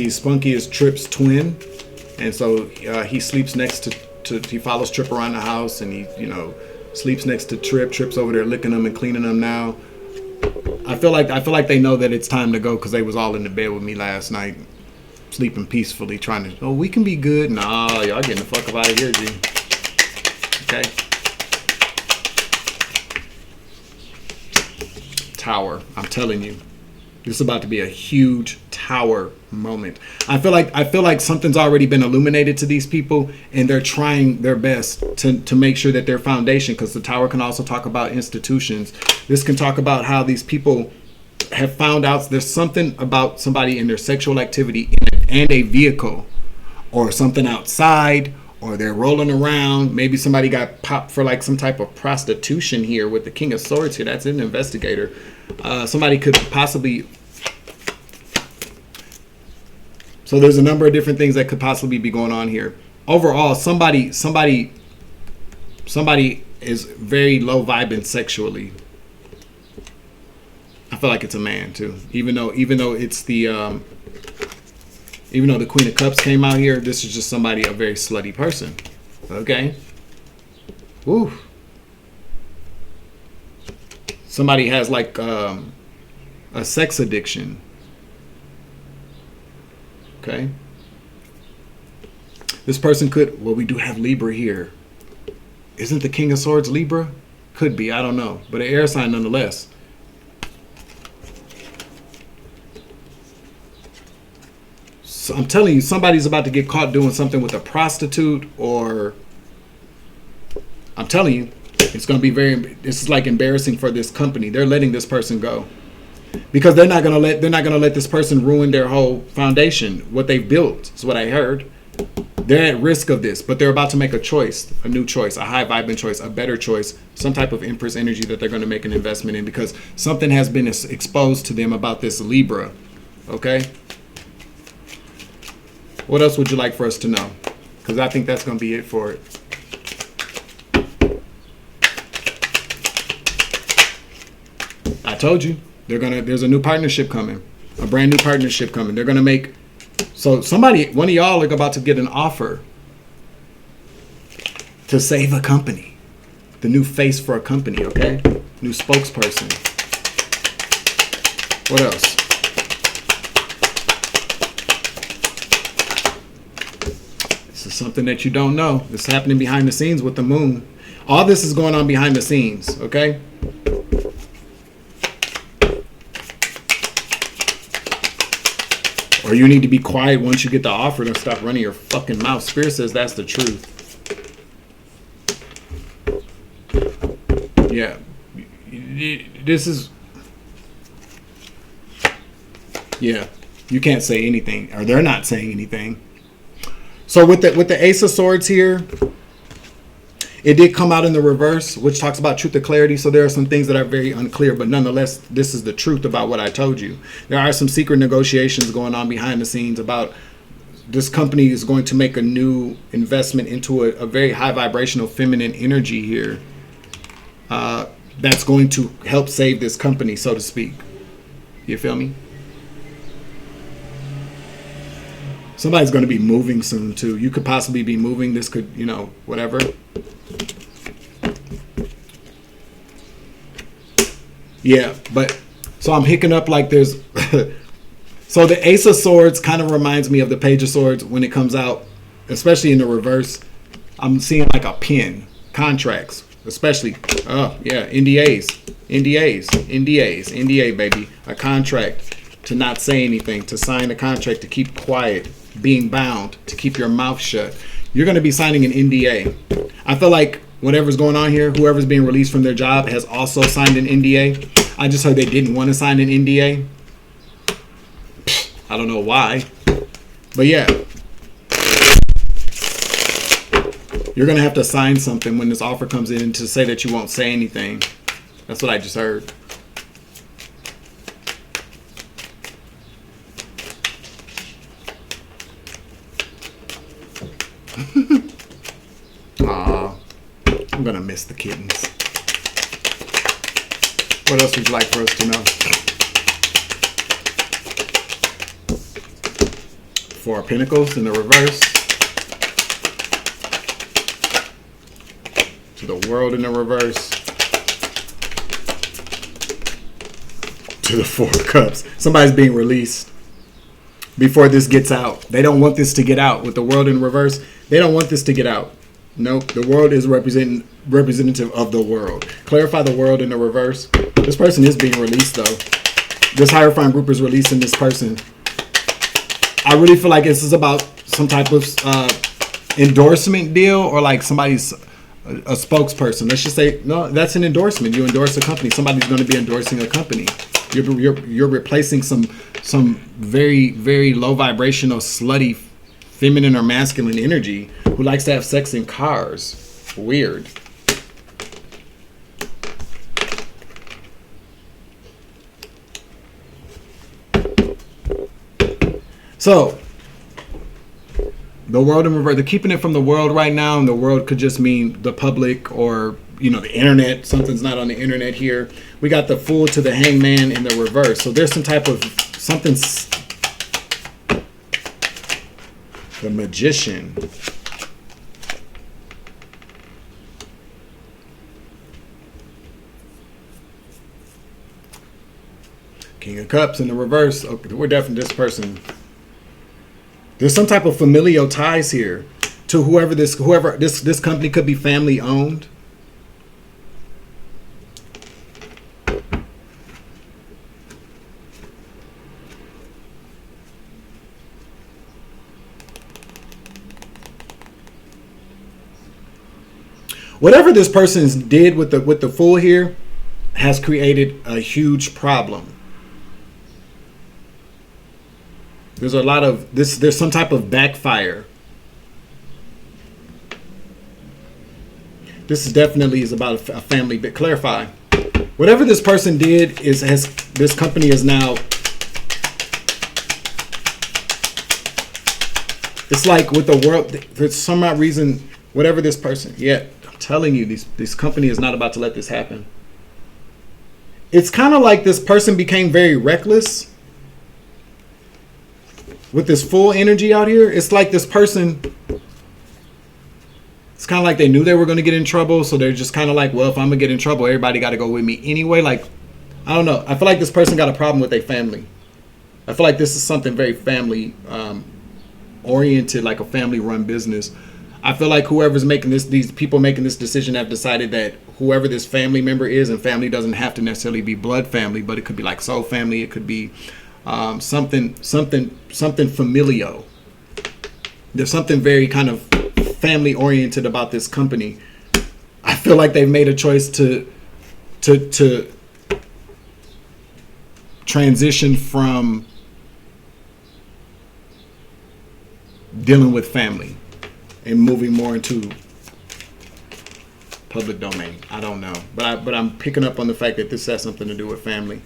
Spunky is Trip's twin, and so he sleeps next to he follows Trip around the house, and he sleeps next to Trip. Trip's over there licking them and cleaning them now. I feel like they know that it's time to go because they was all in the bed with me last night, sleeping peacefully, trying to, oh, we can be good. Nah, y'all getting the fuck up out of here, G. Okay. Tower, I'm telling you. This is about to be a huge tower moment. I feel like something's already been illuminated to these people, and they're trying their best to make sure that their foundation, because the tower can also talk about institutions. This can talk about how these people have found out there's something about somebody in their sexual activity and a vehicle, or something outside, or they're rolling around. Maybe somebody got popped for like some type of prostitution here with the King of Swords here. That's an investigator. Somebody could possibly. So there's a number of different things that could possibly be going on here. Overall, somebody is very low vibing sexually. I feel like it's a man too. Even though it's the even though the Queen of Cups came out here, this is just somebody, a very slutty person. Okay. Woo. Somebody has like a sex addiction. Okay. This person could, well, we do have Libra here. Isn't the King of Swords Libra? Could be, I don't know. But an air sign nonetheless. So I'm telling you, somebody's about to get caught doing something with a prostitute, or I'm telling you, it's going to be this is like embarrassing for this company. They're letting this person go. Because they're not gonna let this person ruin their whole foundation, what they've built. Is what I heard. They're at risk of this, but they're about to make a choice, a new choice, a high vibrant choice, a better choice, some type of Empress energy that they're going to make an investment in, because something has been exposed to them about this Libra. Okay. What else would you like for us to know? Because I think that's going to be it for it. I told you. There's a new partnership coming, a brand new partnership coming. They're gonna make, so one of y'all are about to get an offer to save a company, the new face for a company. Okay, new spokesperson. What else? This is something that you don't know. This is happening behind the scenes with the moon. All this is going on behind the scenes. Okay. Or you need to be quiet once you get the offer and stop running your fucking mouth. Spirit says that's the truth. Yeah. This is... Yeah. You can't say anything. Or they're not saying anything. So with the Ace of Swords here, it did come out in the reverse, which talks about truth and clarity. So there are some things that are very unclear, but nonetheless, this is the truth about what I told you. There are some secret negotiations going on behind the scenes about this company is going to make a new investment into a very high vibrational feminine energy here. That's going to help save this company, so to speak. You feel me? Somebody's going to be moving soon too. You could possibly be moving. This could, whatever. Yeah, but so I'm hicking up like there's so the Ace of Swords kind of reminds me of the Page of Swords when it comes out, especially in the reverse. I'm seeing like a pen, contracts, especially NDA baby, a contract to not say anything, to sign a contract to keep quiet, being bound, to keep your mouth shut. You're going to be signing an NDA. I feel like whatever's going on here, whoever's being released from their job has also signed an NDA. I just heard they didn't want to sign an NDA. I don't know why. But yeah. You're going to have to sign something when this offer comes in to say that you won't say anything. That's what I just heard. Aw, I'm going to miss the kittens. What else would you like for us to know? Four of Pentacles in the reverse. To the World in the reverse. To the Four of Cups. Somebody's being released before this gets out. They don't want this to get out. With the World in reverse, they don't want this to get out. Nope. The World is representative of the world. Clarify the World in the reverse. This person is being released, though. This Hierophant group is releasing this person. I really feel like this is about some type of endorsement deal, or like somebody's a spokesperson. Let's just say, no, that's an endorsement. You endorse a company. Somebody's going to be endorsing a company. You're replacing some very, very low vibrational, slutty, feminine or masculine energy who likes to have sex in cars. Weird. So, the World in reverse, they're keeping it from the world right now, and the world could just mean the public or, you know, the internet. Something's not on the internet here. We got the Fool to the Hangman in the reverse. So there's some type of something. The Magician. King of Cups in the reverse. Okay, we're definitely this person. There's some type of familial ties here to whoever this company could be family owned. Whatever this person did with the Fool here has created a huge problem. There's a lot of this. There's some type of backfire. This is definitely about a family. But clarify, whatever this person did this company is now. It's like with the world. For some odd reason, whatever this person. Yeah, I'm telling you, this company is not about to let this happen. It's kind of like this person became very reckless. With this full energy out here, it's like this person, it's kind of like they knew they were going to get in trouble. So they're just kind of like, well, if I'm going to get in trouble, everybody got to go with me anyway. Like, I don't know. I feel like this person got a problem with their family. I feel like this is something very family oriented, like a family run business. I feel like whoever's making this, these people making this decision have decided that whoever this family member is, and family doesn't have to necessarily be blood family, but it could be like soul family. It could be something familial. There's something very kind of family oriented about this company. I feel like they've made a choice to transition from dealing with family and moving more into public domain. I don't know, but I'm picking up on the fact that this has something to do with family.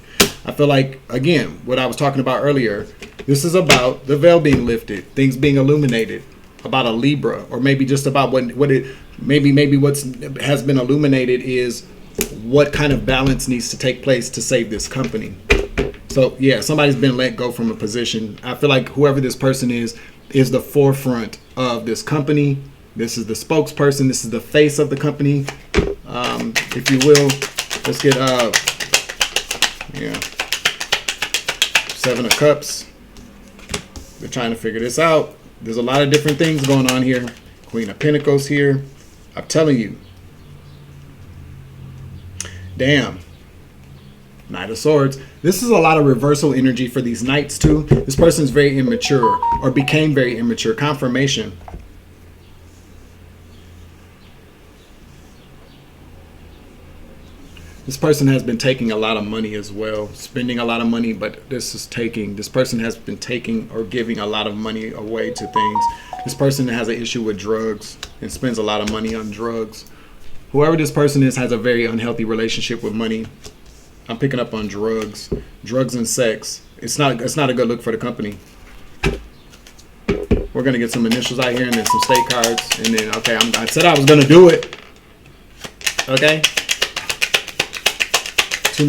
I feel like, again, what I was talking about earlier, this is about the veil being lifted, things being illuminated, about a Libra, or maybe just about maybe what's has been illuminated is what kind of balance needs to take place to save this company. So yeah, somebody's been let go from a position. I feel like whoever this person is the forefront of this company. This is the spokesperson. This is the face of the company, if you will. Let's get Seven of Cups. They're trying to figure this out. There's a lot of different things going on here. Queen of Pentacles here. I'm telling you. Damn. Knight of Swords. This is a lot of reversal energy for these knights too. This person's very immature or became very immature. Confirmation. This person has been taking a lot of money as well, spending a lot of money, but this person has been taking or giving a lot of money away to things. This person has an issue with drugs and spends a lot of money on drugs. Whoever this person is has a very unhealthy relationship with money. I'm picking up on drugs and sex. It's not a good look for the company. We're gonna get some initials out here and then some state cards, and then okay, I said I was gonna do it. Okay. Two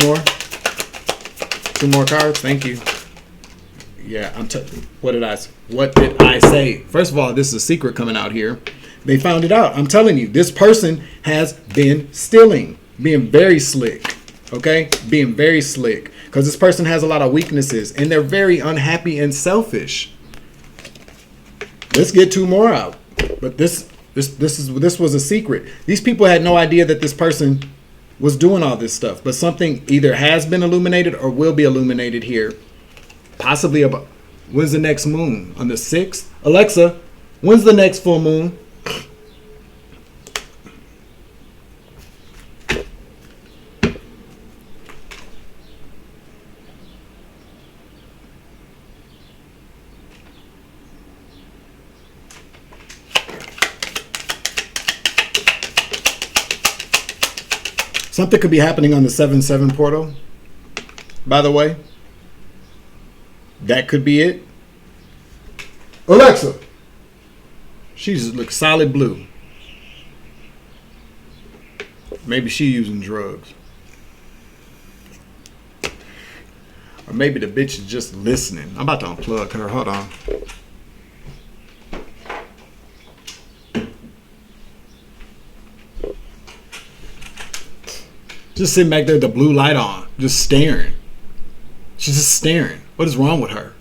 more cards. Thank you. Yeah, what did I say? First of all, this is a secret coming out here. They found it out. I'm telling you, this person has been stealing, being very slick. Okay, being very slick, because this person has a lot of weaknesses and they're very unhappy and selfish. Let's get two more out. But this was a secret. These people had no idea that this person was doing all this stuff, but something either has been illuminated or will be illuminated here. Possibly about, when's the next moon? On the 6th? Alexa, when's the next full moon? Something could be happening on the 7-7 portal, by the way. That could be it. Alexa, she just looks solid blue. Maybe she using drugs. Or maybe the bitch is just listening. I'm about to unplug her. Hold on. Just sitting back there with the blue light on, just staring. She's just staring. What is wrong with her?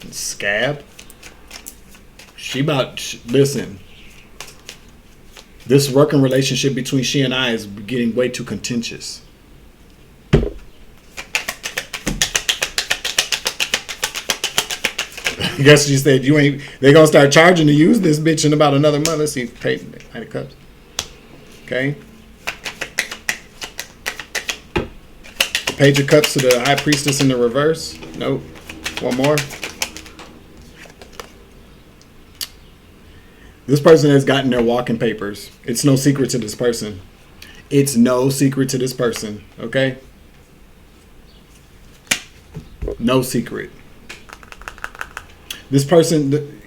Scab. Listen. This working relationship between she and I is getting way too contentious. I guess she said they gonna start charging to use this bitch in about another month. Let's see, Knight of Cups. Okay. Page of Cups to the High Priestess in the reverse. Nope. One more. This person has gotten their walking papers. It's no secret to this person. It's no secret to this person. Okay? No secret. This person...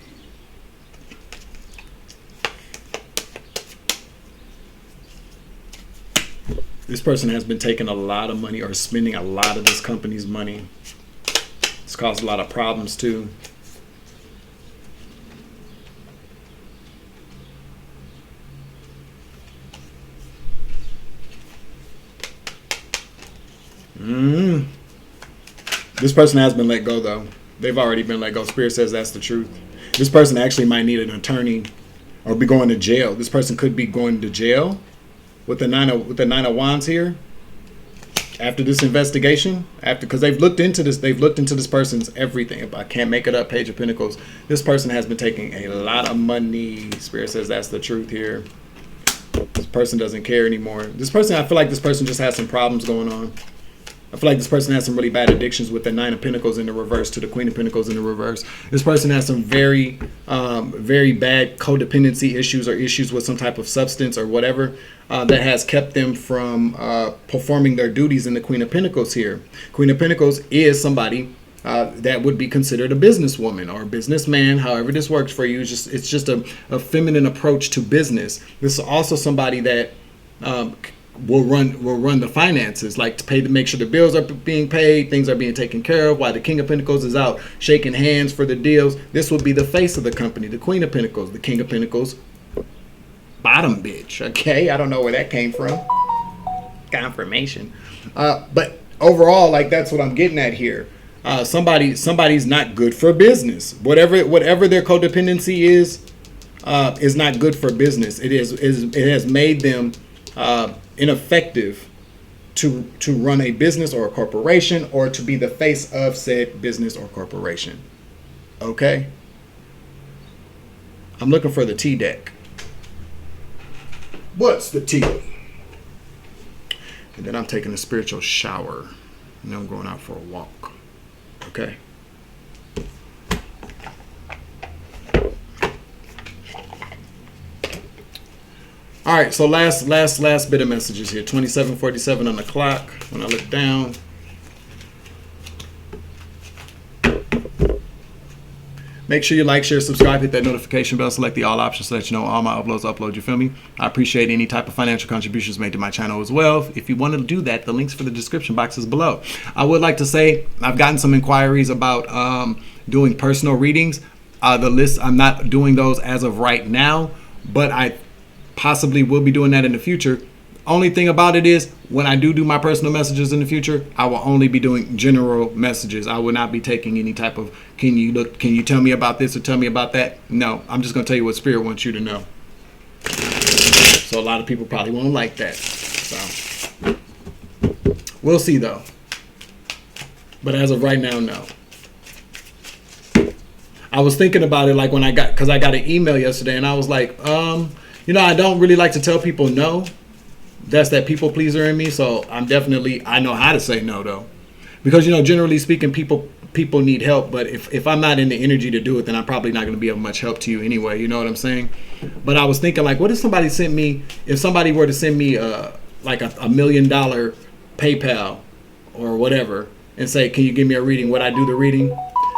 This person has been taking a lot of money or spending a lot of this company's money. It's caused a lot of problems too. This person has been let go though. They've already been let go. Spirit says that's the truth. This person actually might need an attorney or be going to jail. This person could be going to jail. With the nine of wands here, after this investigation, because they've looked into this person's everything. I can't make it up. Page of Pentacles. This person has been taking a lot of money. Spirit says that's the truth here. This person doesn't care anymore. This person, I feel like this person just has some problems going on. I feel like this person has some really bad addictions with the 9 of Pentacles in the reverse to the Queen of Pentacles in the reverse. This person has some very, very bad codependency issues or issues with some type of substance or whatever that has kept them from performing their duties in the Queen of Pentacles here. Queen of Pentacles is somebody that would be considered a businesswoman or a businessman, however this works for you. It's just a feminine approach to business. This is also somebody that will run the finances, like to make sure the bills are being paid, things are being taken care of, while the King of Pentacles is out shaking hands for the deals. This would be the face of the company, the Queen of Pentacles, the King of Pentacles, bottom bitch. Okay, I don't know where that came from. Confirmation. But overall, like that's what I'm getting at here. Somebody's not good for business. Whatever their codependency is not good for business. It has made them ineffective to run a business or a corporation or to be the face of said business or corporation. Okay? I'm looking for the T deck. What's the T? And then I'm taking a spiritual shower. And then I'm going out for a walk. Okay. All right, so last bit of messages here. 27:47 on the clock. When I look down, make sure you like, share, subscribe, hit that notification bell, select the all options so that you know all my uploads, you feel me? I appreciate any type of financial contributions made to my channel as well. If you want to do that, the links for the description box is below. I would like to say I've gotten some inquiries about doing personal readings. The list, I'm not doing those as of right now, but I possibly will be doing that in the future. Only thing about it is when I do my personal messages in the future, I will only be doing general messages. I will not be taking any type of, can you tell me about this or tell me about that? No, I'm just going to tell you what Spirit wants you to know. So a lot of people probably won't like that. So we'll see though. But as of right now, no. I was thinking about it like when because I got an email yesterday and I was like, I don't really like to tell people no. That's that people pleaser in me. So I know how to say no though. Because, generally speaking, people need help. But if I'm not in the energy to do it, then I'm probably not going to be of much help to you anyway. You know what I'm saying? But I was thinking like, what if somebody if somebody were to send me like $1 million PayPal or whatever and say, can you give me a reading? Would I do the reading?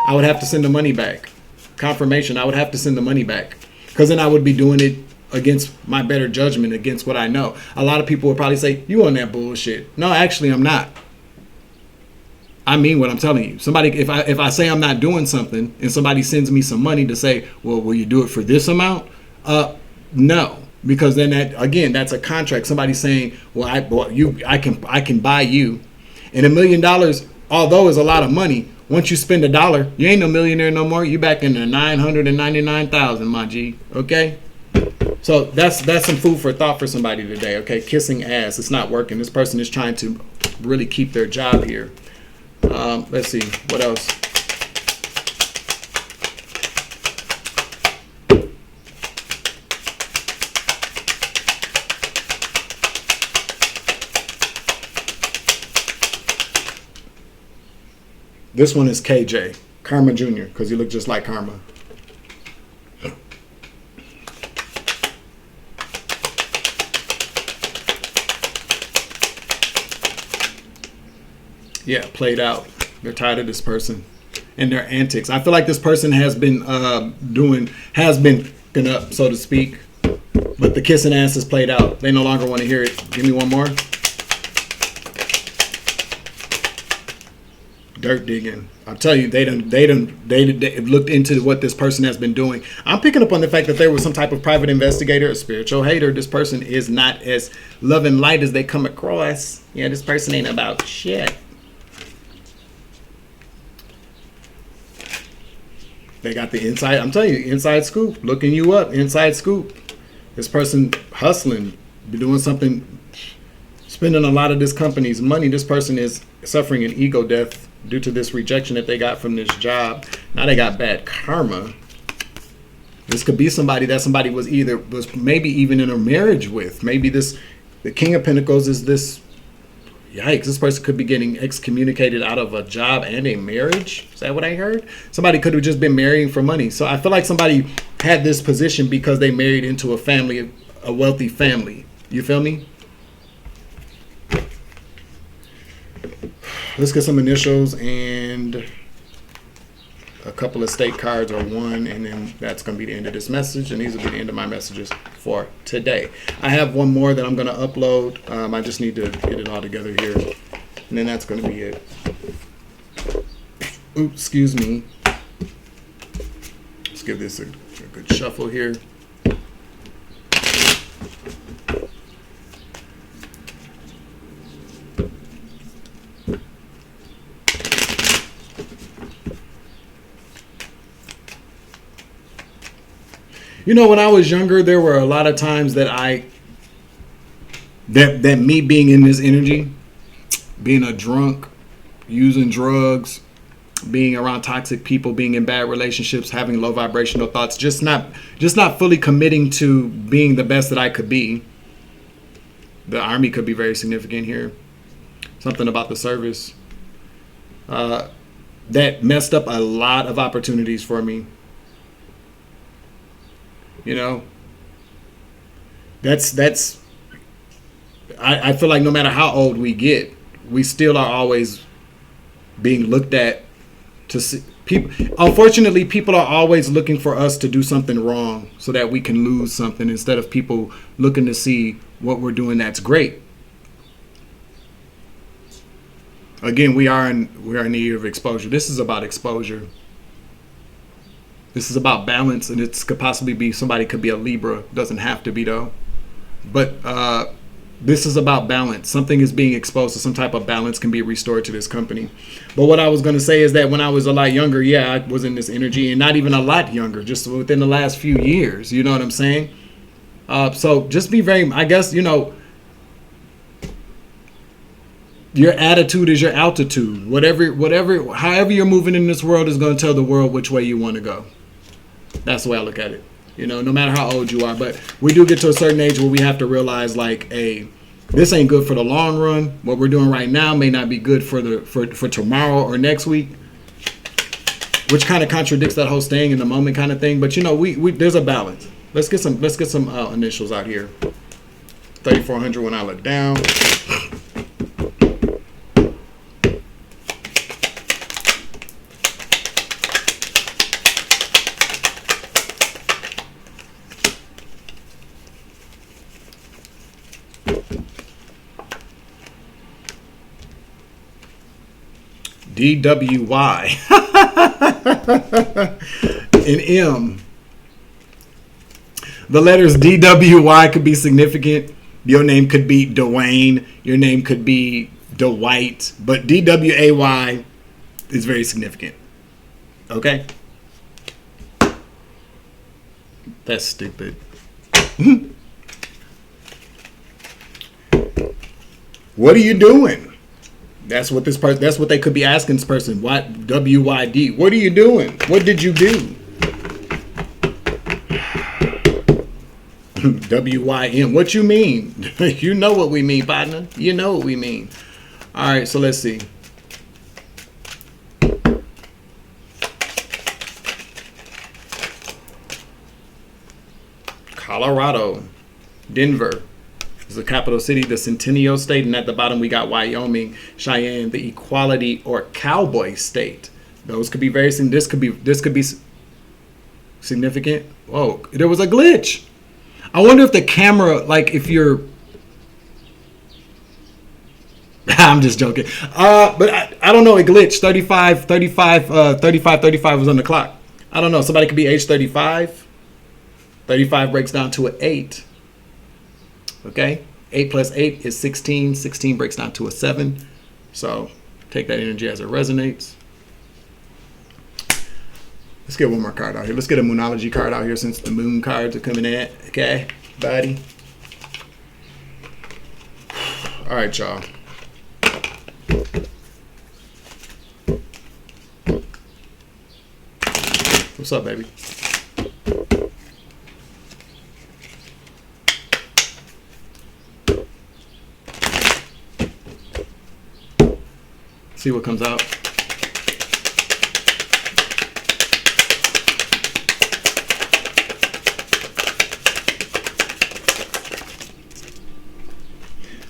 I would have to send the money back. Confirmation. I would have to send the money back because then I would be doing it against my better judgment, against what I know. A lot of people would probably say, you on that bullshit. No, actually, I'm not. I mean what I'm telling you. Somebody, if I say I'm not doing something and somebody sends me some money to say, well, will you do it for this amount? No, because then that's a contract. Somebody saying, well, I can buy you. And $1 million, although is a lot of money, once you spend $1, you ain't no millionaire no more. You back in the 999,000, my G. Okay. So that's some food for thought for somebody today. Okay. Kissing ass. It's not working. This person is trying to really keep their job here. Let's see what else. This one is KJ, Karma Jr., because you look just like Karma. Yeah, played out. They're tired of this person and their antics. I feel like this person has been been up, so to speak. But the kissing ass is played out. They no longer want to hear it. Give me one more. Dirt digging. I'll tell you, they looked into what this person has been doing. I'm picking up on the fact that there was some type of private investigator, a spiritual hater. This person is not as love and light as they come across. Yeah, this person ain't about shit. They got the inside, I'm telling you, inside scoop, looking you up, inside scoop. This person hustling, be doing something, spending a lot of this company's money. This person is suffering an ego death due to this rejection that they got from this job. Now they got bad karma. This could be somebody that somebody was maybe even in a marriage with. Maybe the King of Pentacles is this. Yikes, this person could be getting excommunicated out of a job and a marriage. Is that what I heard? Somebody could have just been marrying for money. So I feel like somebody had this position because they married into a family, a wealthy family. You feel me? Let's get some initials and a couple of state cards or one, and then that's going to be the end of this message, and these will be the end of my messages for today. I have one more that I'm going to upload. I just need to get it all together here, and then that's going to be it. Oops, excuse me. Let's give this a good shuffle here. You know, when I was younger, there were a lot of times that me being in this energy, being a drunk, using drugs, being around toxic people, being in bad relationships, having low vibrational thoughts, just not fully committing to being the best that I could be. The army could be very significant here. something about the service that messed up a lot of opportunities for me. You know, I feel like no matter how old we get, we still are always being looked at to see people. Unfortunately, people are always looking for us to do something wrong so that we can lose something, instead of people looking to see what we're doing that's great. Again, we are in the year of exposure. This is about exposure. This is about balance, and it could possibly be, somebody could be a Libra. Doesn't have to be though. But this is about balance. Something is being exposed, so some type of balance can be restored to this company. But what I was going to say is that when I was a lot younger, yeah, I was in this energy, and not even a lot younger, just within the last few years. You know what I'm saying? So just be very, I guess, you know, your attitude is your altitude. However you're moving in this world is going to tell the world which way you want to go. That's the way I look at it. You know, no matter how old you are. But we do get to a certain age where we have to realize, like, hey, this ain't good for the long run. What we're doing right now may not be good for tomorrow or next week, which kind of contradicts that whole staying in the moment kind of thing. But you know, we there's a balance. Let's get some initials out here. 3400 when I look down. DWY and M. The letters DWY could be significant. Your name could be Dwayne. Your name could be Dwight. But DWAY is very significant. Okay? That's stupid. What are you doing? That's what they could be asking this person. What WYD? What are you doing? What did you do? WYM. What you mean? You know what we mean, partner. You know what we mean. All right, so let's see. Colorado, Denver is the capital city, the Centennial State, and at the bottom we got Wyoming, Cheyenne, the Equality or Cowboy State. Those could be very. This could be significant. Whoa, there was a glitch. I wonder if the camera, like, if you're. I'm just joking. But I don't know. It glitched. 35 was on the clock. I don't know. Somebody could be age 35. 35 breaks down to an 8. Okay, 8 plus 8 is 16. 16 breaks down to a 7. So take that energy as it resonates. Let's get one more card out here. Let's get a Moonology card out here since the moon cards are coming in. Okay, buddy. All right, y'all. What's up, baby? See what comes out.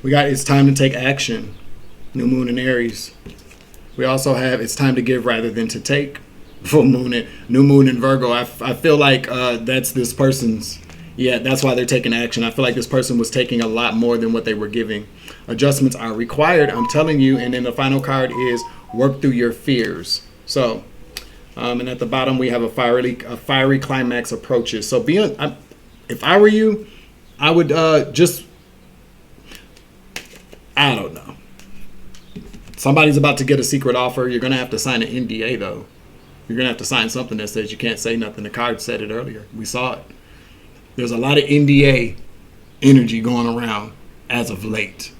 We got it's time to take action. New moon in Aries. We also have it's time to give rather than to take. Full moon and new moon in Virgo. I feel like that's this person's. Yeah, that's why they're taking action. I feel like this person was taking a lot more than what they were giving. Adjustments are required, I'm telling you. And then the final card is work through your fears. So, and at the bottom we have a fiery climax approaches. So if I were you, I would just, I don't know. Somebody's about to get a secret offer. You're going to have to sign an NDA though. You're going to have to sign something that says you can't say nothing. The card said it earlier. We saw it. There's a lot of NDA energy going around as of late.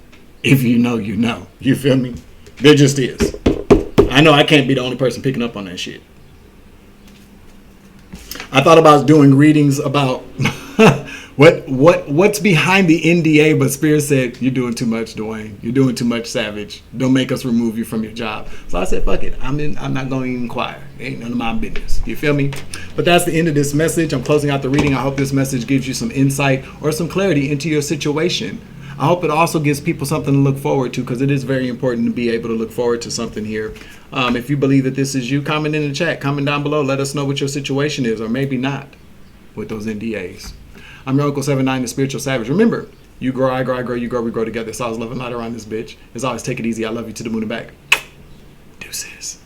If you know, you know. You feel me? There just is. I know I can't be the only person picking up on that shit. I thought about doing readings about What's behind the NDA? But Spirit said, you're doing too much, Dwayne. You're doing too much, Savage. Don't make us remove you from your job. So I said, fuck it. I'm not going to inquire. It ain't none of my business. You feel me? But that's the end of this message. I'm closing out the reading. I hope this message gives you some insight or some clarity into your situation. I hope it also gives people something to look forward to, because it is very important to be able to look forward to something here. If you believe that this is you, comment in the chat. Comment down below. Let us know what your situation is, or maybe not, with those NDAs. I'm your Uncle 79, the Spiritual Savage. Remember, you grow, I grow, I grow, you grow, we grow together. It's always love and light around this bitch. As always, take it easy. I love you to the moon and back. Deuces.